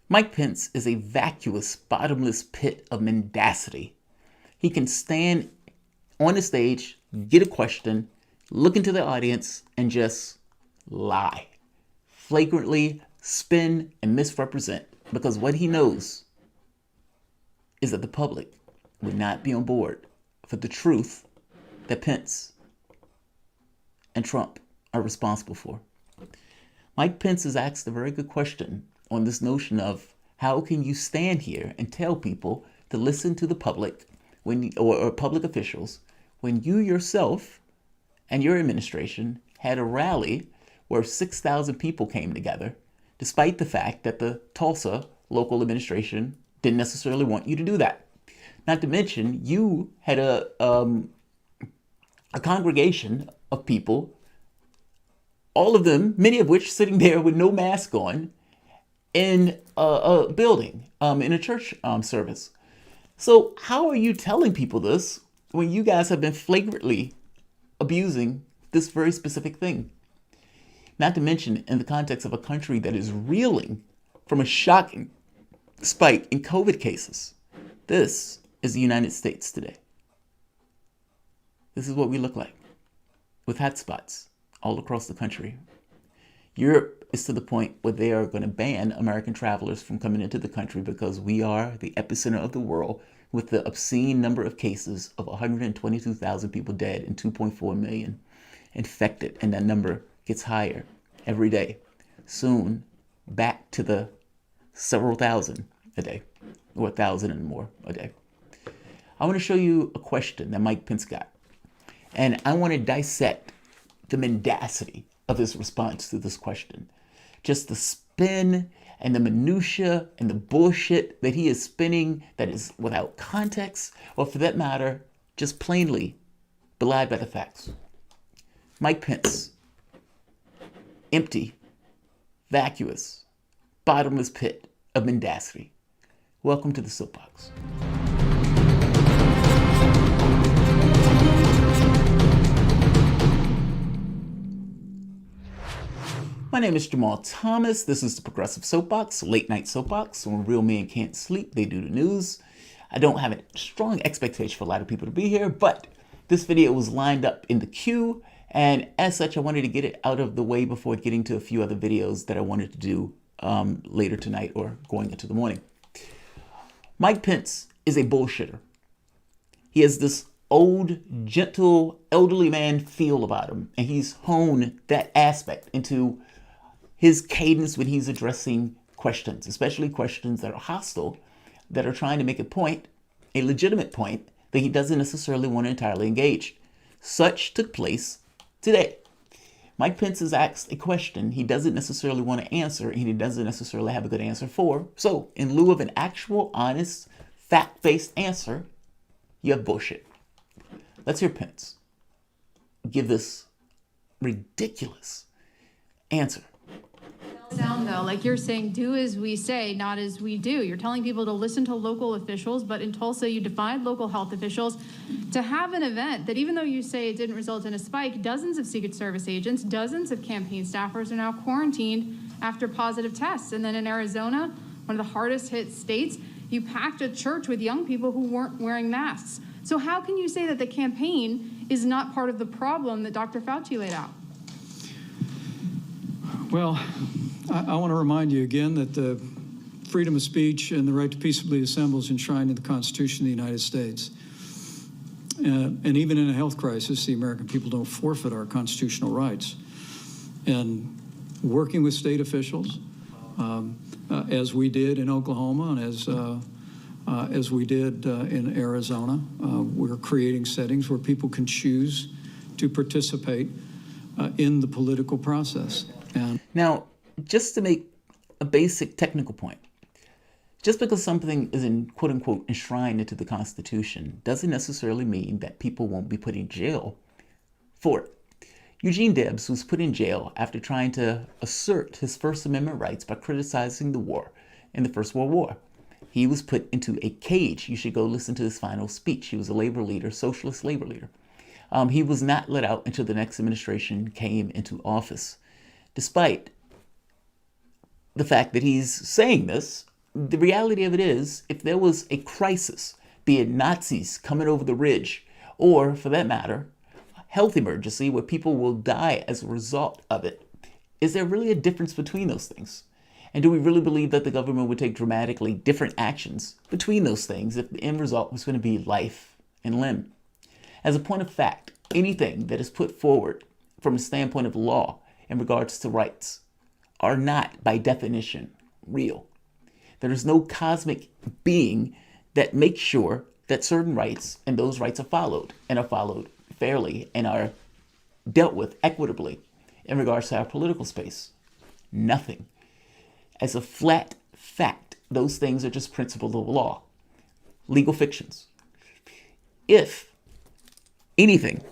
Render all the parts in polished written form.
Mike Pence is a vacuous, bottomless pit of mendacity. He can stand on the stage, get a question, look into the audience, and just lie. Flagrantly spin and misrepresent, because what he knows is that the public would not be on board for the truth that Pence and Trump are responsible for. Mike Pence has asked a very good question on this notion of how can you stand here and tell people to listen to the public or public officials when you yourself and your administration had a rally where 6,000 people came together, despite the fact that the Tulsa local administration didn't necessarily want you to do that. Not to mention, you had a congregation of people, all of them, many of which sitting there with no mask on, in a building, in a church service. So how are you telling people this when you guys have been flagrantly abusing this very specific thing? Not to mention in the context of a country that is reeling from a shocking spike in COVID cases. This is the United States today. This is what we look like, with hotspots all across the country. Europe is to the point where they are going to ban American travelers from coming into the country because we are the epicenter of the world with the obscene number of cases of 122,000 people dead and 2.4 million infected. And that number gets higher every day. Soon back to the several thousand a day, or 1,000 and more a day. I want to show you a question that Mike Pence got. And I want to dissect the mendacity of his response to this question. Just the spin and the minutia and the bullshit that he is spinning that is without context, or for that matter, just plainly belied by the facts. Mike Pence, empty, vacuous, bottomless pit of mendacity. Welcome to the Soapbox. My name is Jamal Thomas. This is the Progressive Soapbox, late night soapbox. When real men can't sleep, they do the news. I don't have a strong expectation for a lot of people to be here, but this video was lined up in the queue, and as such, I wanted to get it out of the way before getting to a few other videos that I wanted to do later tonight or going into the morning. Mike Pence is a bullshitter. He has this old, gentle, elderly man feel about him, and he's honed that aspect into his cadence when he's addressing questions, especially questions that are hostile, that are trying to make a point, a legitimate point, that he doesn't necessarily want to entirely engage. Such took place today. Mike Pence has asked a question he doesn't necessarily want to answer, and he doesn't necessarily have a good answer for. So, in lieu of an actual, honest, fact-based answer, you have bullshit. Let's hear Pence give this ridiculous answer. Sound though, like you're saying, do as we say, not as we do. You're telling people to listen to local officials, but in Tulsa you defied local health officials to have an event that, even though you say it didn't result in a spike, dozens of Secret Service agents, dozens of campaign staffers are now quarantined after positive tests. And then in Arizona, one of the hardest hit states, you packed a church with young people who weren't wearing masks. So how can you say that the campaign is not part of the problem that Dr. Fauci laid out? Well, I want to remind you again that the freedom of speech and the right to peaceably assemble is enshrined in the Constitution of the United States. And even in a health crisis, the American people don't forfeit our constitutional rights. And working with state officials, as we did in Oklahoma and as we did in Arizona, we're creating settings where people can choose to participate in the political process. And now, just to make a basic technical point, just because something is quote unquote enshrined into the Constitution doesn't necessarily mean that people won't be put in jail for it. Eugene Debs was put in jail after trying to assert his First Amendment rights by criticizing the war in the First World War. He was put into a cage. You should go listen to his final speech. He was a labor leader, socialist labor leader. He was not let out until the next administration came into office. Despite the fact that he's saying this the reality of it is, if there was a crisis, be it Nazis coming over the ridge, or for that matter, health emergency where people will die as a result of it, is there really a difference between those things? And do we really believe that the government would take dramatically different actions between those things if the end result was going to be life and limb? As a point of fact, anything that is put forward from a standpoint of law in regards to rights are not, by definition, real. There is no cosmic being that makes sure that certain rights and those rights are followed fairly and are dealt with equitably in regards to our political space. Nothing. As a flat fact, those things are just principles of law, legal fictions. If anything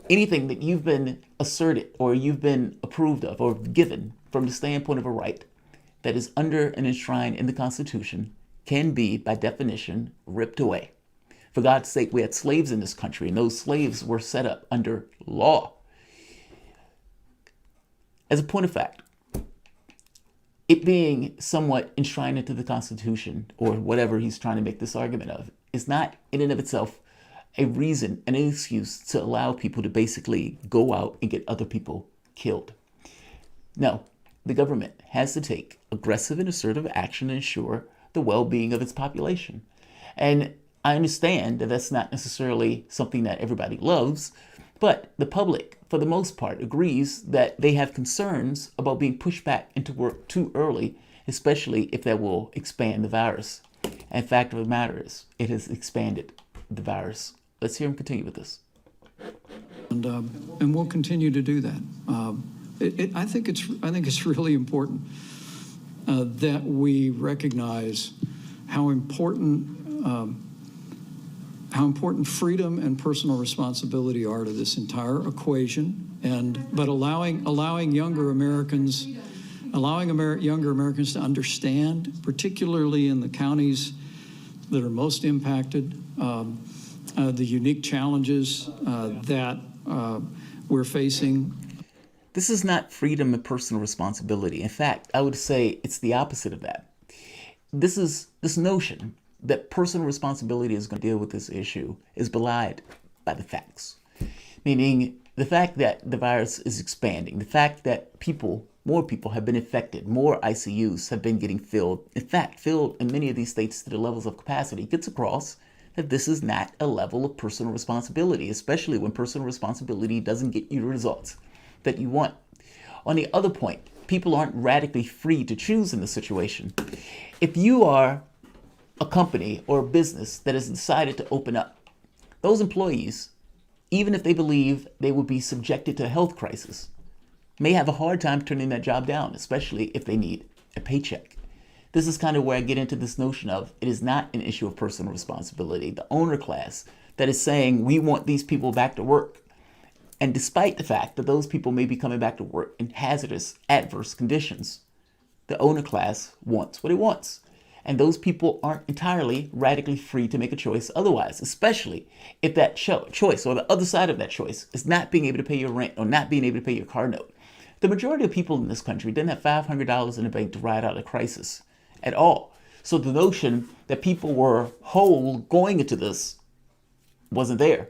that you've been asserted or you've been approved of or given from the standpoint of a right that is under and enshrined in the Constitution can be, by definition, ripped away. For God's sake, we had slaves in this country, and those slaves were set up under law. As a point of fact, it being somewhat enshrined into the Constitution, or whatever he's trying to make this argument of, is not in and of itself a reason and an excuse to allow people to basically go out and get other people killed. No, the government has to take aggressive and assertive action to ensure the well-being of its population. And I understand that that's not necessarily something that everybody loves, but the public, for the most part, agrees that they have concerns about being pushed back into work too early, especially if that will expand the virus. And the fact of the matter is, it has expanded the virus. Let's hear him continue with this. And we'll continue to do that. I think it's really important that we recognize how important freedom and personal responsibility are to this entire equation, but allowing younger Americans to understand, particularly in the counties that are most impacted, the unique challenges that we're facing. This is not freedom and personal responsibility. In fact, I would say it's the opposite of that. This notion that personal responsibility is going to deal with this issue is belied by the facts. Meaning the fact that the virus is expanding, the fact that more people have been infected, more ICUs have been getting filled, in fact, filled in many of these states to the levels of capacity, gets across that this is not a level of personal responsibility, especially when personal responsibility doesn't get you the results that you want. On the other point, people aren't radically free to choose in this situation. If you are a company or a business that has decided to open up, those employees, even if they believe they will be subjected to a health crisis, may have a hard time turning that job down, especially if they need a paycheck. This is kind of where I get into this notion of it is not an issue of personal responsibility. The owner class that is saying we want these people back to work. And despite the fact that those people may be coming back to work in hazardous, adverse conditions, the owner class wants what it wants. And those people aren't entirely radically free to make a choice otherwise, especially if that choice or the other side of that choice is not being able to pay your rent or not being able to pay your car note. The majority of people in this country didn't have $500 in the bank to ride out a crisis at all. So the notion that people were whole going into this wasn't there.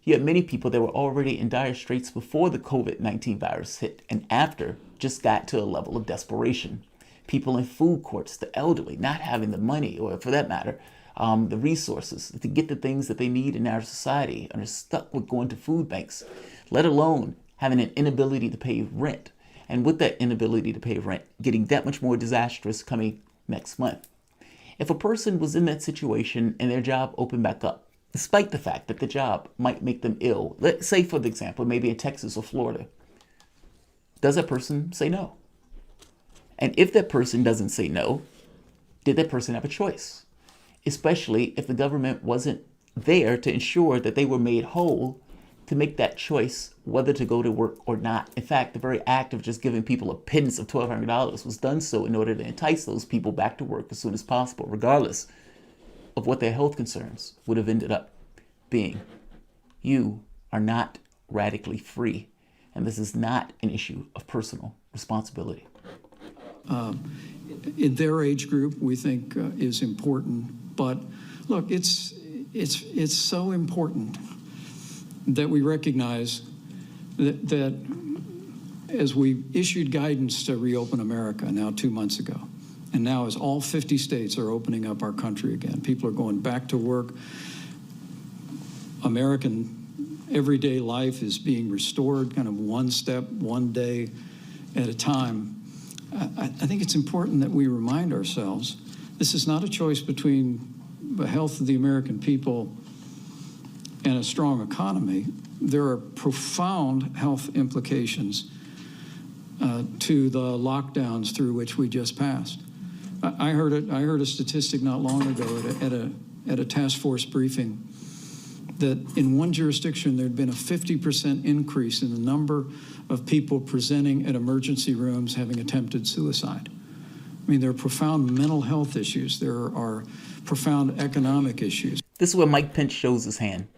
You had many people that were already in dire straits before the COVID-19 virus hit and after just got to a level of desperation. People in food courts, the elderly, not having the money or for that matter, the resources to get the things that they need in our society and are stuck with going to food banks, let alone having an inability to pay rent. And with that inability to pay rent, getting that much more disastrous coming next month. If a person was in that situation and their job opened back up, despite the fact that the job might make them ill, let's say for example, maybe in Texas or Florida, does that person say no? And if that person doesn't say no, did that person have a choice? Especially if the government wasn't there to ensure that they were made whole to make that choice whether to go to work or not. In fact, the very act of just giving people a pittance of $1,200 was done so in order to entice those people back to work as soon as possible, regardless of what their health concerns would have ended up being. You are not radically free, and this is not an issue of personal responsibility. in their age group, we think is important. But look, it's so important that we recognize that as we issued guidance to reopen America now 2 months ago, and now as all 50 states are opening up our country again, people are going back to work, American everyday life is being restored kind of one step, one day at a time. I think it's important that we remind ourselves this is not a choice between the health of the American people and a strong economy. There are profound health implications to the lockdowns through which we just passed. I heard a statistic not long ago at a task force briefing that in one jurisdiction there'd been a 50% increase in the number of people presenting at emergency rooms having attempted suicide. I mean, there are profound mental health issues. There are profound economic issues. This is where Mike Pence shows his hand.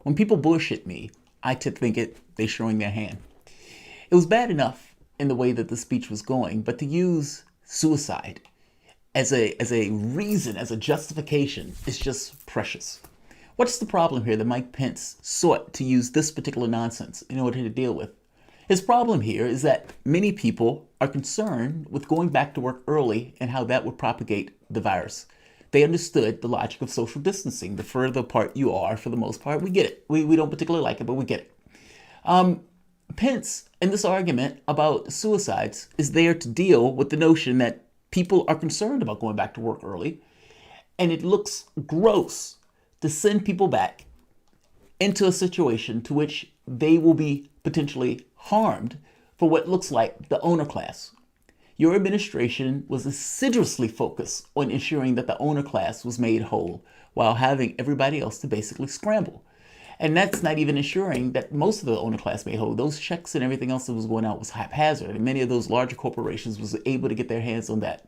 When people bullshit me, I tend to think they're showing their hand. It was bad enough in the way that the speech was going, but to use suicide as a reason, as a justification, is just precious. What's the problem here that Mike Pence sought to use this particular nonsense in order to deal with? His problem here is that many people are concerned with going back to work early and how that would propagate the virus. They understood the logic of social distancing. The further apart you are, for the most part, we get it. We don't particularly like it, but we get it. Pence, in this argument about suicides, is there to deal with the notion that people are concerned about going back to work early, and it looks gross to send people back into a situation to which they will be potentially harmed for what looks like the owner class. Your administration was assiduously focused on ensuring that the owner class was made whole while having everybody else to basically scramble. And that's not even ensuring that most of the owner class made whole. Those checks and everything else that was going out was haphazard, and many of those larger corporations was able to get their hands on that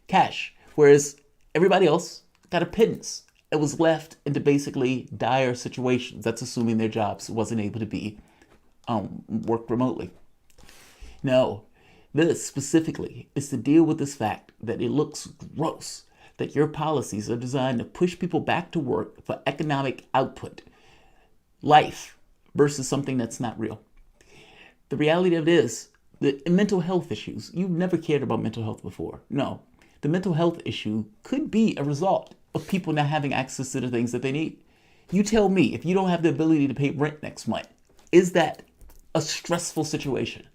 cash, whereas everybody else got a pittance. It was left into basically dire situations. That's assuming their jobs wasn't able to be worked remotely. No, this specifically is to deal with this fact that it looks gross that your policies are designed to push people back to work for economic output, life, versus something that's not real. The reality of it is, the mental health issues, you've never cared about mental health before. No, the mental health issue could be a result of people not having access to the things that they need. You tell me, if you don't have the ability to pay rent next month, is that a stressful situation?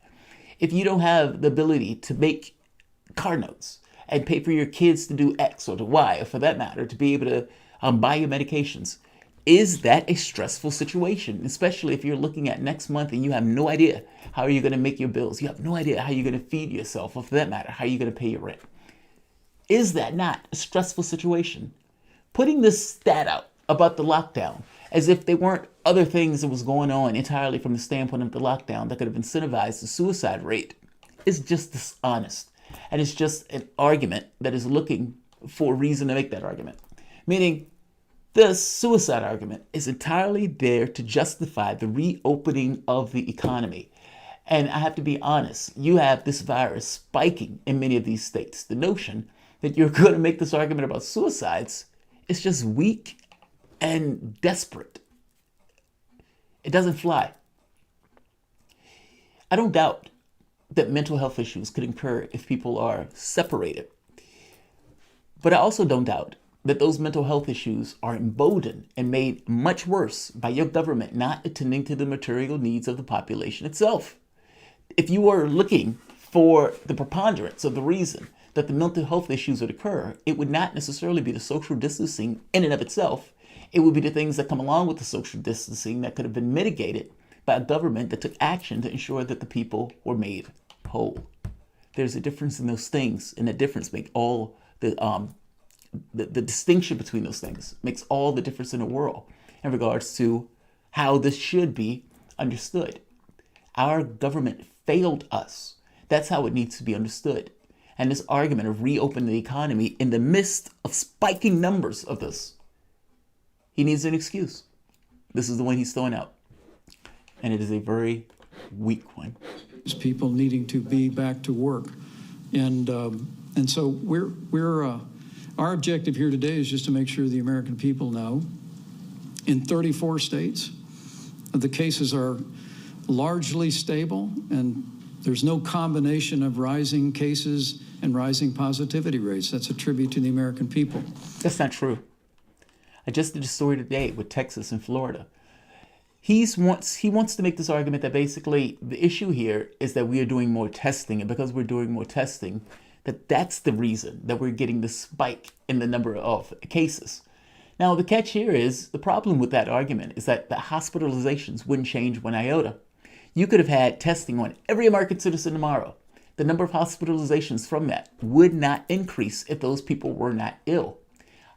If you don't have the ability to make car notes and pay for your kids to do X or to Y, or for that matter, to be able to buy your medications, is that a stressful situation? Especially if you're looking at next month and you have no idea how you're going to make your bills. You have no idea how you're going to feed yourself, or for that matter, how you're going to pay your rent. Is that not a stressful situation? Putting this stat out about the lockdown as if there weren't other things that was going on entirely from the standpoint of the lockdown that could have incentivized the suicide rate is just dishonest. And it's just an argument that is looking for a reason to make that argument. Meaning, this suicide argument is entirely there to justify the reopening of the economy. And I have to be honest, you have this virus spiking in many of these states. The notion that you're going to make this argument about suicides is just weak and desperate. It doesn't fly. I don't doubt that mental health issues could occur if people are separated. But I also don't doubt that those mental health issues are emboldened and made much worse by your government not attending to the material needs of the population itself. If you are looking for the preponderance of the reason that the mental health issues would occur, it would not necessarily be the social distancing in and of itself. It would be the things that come along with the social distancing that could have been mitigated by a government that took action to ensure that the people were made whole. There's a difference in those things, and that difference makes all the distinction between those things makes all the difference in the world in regards to how this should be understood. Our government failed us. That's how it needs to be understood. And this argument of reopening the economy in the midst of spiking numbers of this, he needs an excuse. This is the one he's throwing out. And it is a very weak one. People needing to be back to work. And And so our objective here today is just to make sure the American people know in 34 states, the cases are largely stable, and there's no combination of rising cases and rising positivity rates. That's a tribute to the American people. That's not true. I just did a story today with Texas and Florida. He wants to make this argument that basically the issue here is that we are doing more testing, and because we're doing more testing, that's the reason that we're getting the spike in the number of cases. Now, the catch here is, the problem with that argument is that the hospitalizations wouldn't change one iota. You could have had testing on every American citizen tomorrow. The number of hospitalizations from that would not increase if those people were not ill.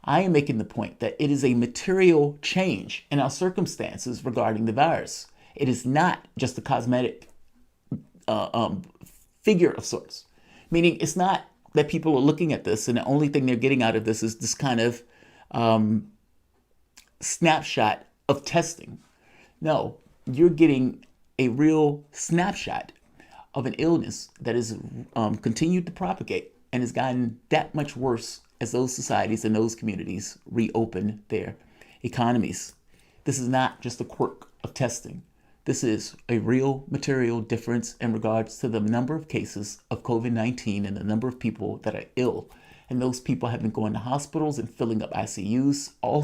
I am making the point that it is a material change in our circumstances regarding the virus. It is not just a cosmetic figure of sorts. Meaning, it's not that people are looking at this and the only thing they're getting out of this is this kind of snapshot of testing. No, you're getting a real snapshot of an illness that has continued to propagate and has gotten that much worse as those societies and those communities reopen their economies. This is not just a quirk of testing. This is a real material difference in regards to the number of cases of COVID-19 and the number of people that are ill. And those people have been going to hospitals and filling up ICUs all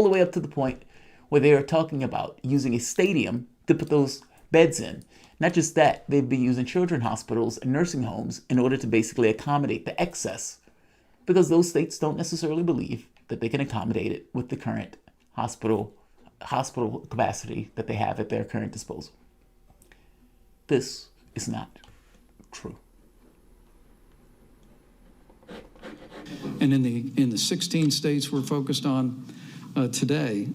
the way up to the point where they are talking about using a stadium to put those beds in. Not just that, they've been using children's hospitals and nursing homes in order to basically accommodate the excess, because those states don't necessarily believe that they can accommodate it with the current hospital capacity that they have at their current disposal. This is not true. And in the 16 states we're focused on today,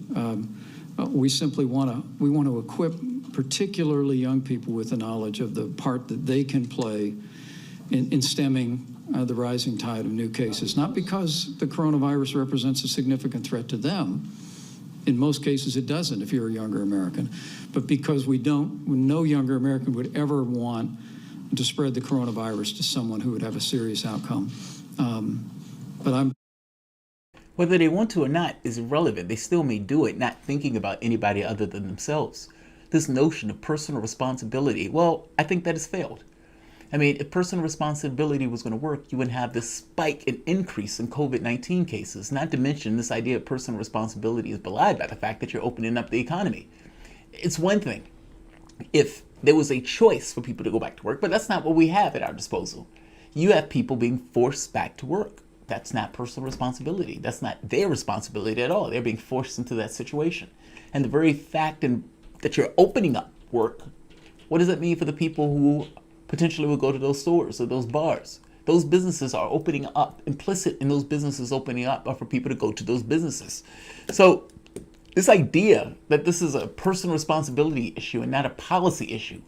we simply want to equip particularly young people with the knowledge of the part that they can play in stemming the rising tide of new cases. Not because the coronavirus represents a significant threat to them. In most cases, it doesn't if you're a younger American. But because no younger American would ever want to spread the coronavirus to someone who would have a serious outcome. Whether they want to or not is irrelevant. They still may do it, not thinking about anybody other than themselves. This notion of personal responsibility, well, I think that has failed. I mean, if personal responsibility was going to work, you wouldn't have this spike and increase in COVID-19 cases. Not to mention, this idea of personal responsibility is belied by the fact that you're opening up the economy. It's one thing if there was a choice for people to go back to work, but that's not what we have at our disposal. You have people being forced back to work. That's not personal responsibility. That's not their responsibility at all. They're being forced into that situation. And the very fact that you're opening up work, what does that mean for the people who potentially will go to those stores or those bars? Those businesses are opening up. Implicit in those businesses opening up are for people to go to those businesses. So this idea that this is a personal responsibility issue and not a policy issue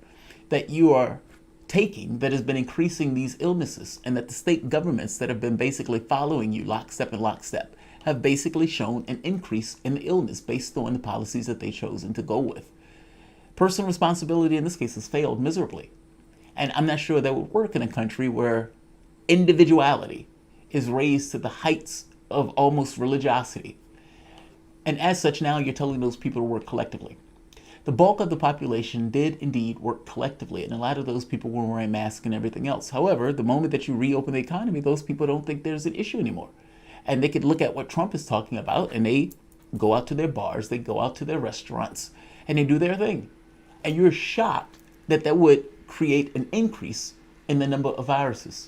that you are taking that has been increasing these illnesses, and that the state governments that have been basically following you lockstep have basically shown an increase in the illness based on the policies that they've chosen to go with. Personal responsibility in this case has failed miserably. And I'm not sure that would work in a country where individuality is raised to the heights of almost religiosity. And as such, now you're telling those people to work collectively. The bulk of the population did indeed work collectively, and a lot of those people were wearing masks and everything else. However, the moment that you reopen the economy, those people don't think there's an issue anymore. And they could look at what Trump is talking about, and they go out to their bars, they go out to their restaurants, and they do their thing. And you're shocked that that would create an increase in the number of viruses.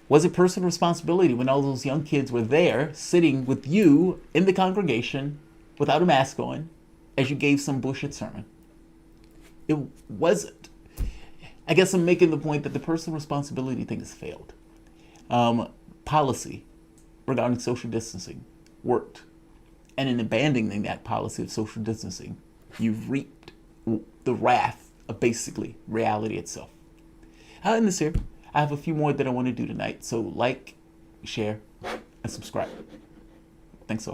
Was it personal responsibility when all those young kids were there sitting with you in the congregation without a mask on as you gave some bullshit sermon? It wasn't. I guess I'm making the point that the personal responsibility thing has failed. Policy regarding social distancing worked. And in abandoning that policy of social distancing, you've reaped the wrath of basically reality itself. I'll end this here. I have a few more that I want to do tonight. So like, share, and subscribe.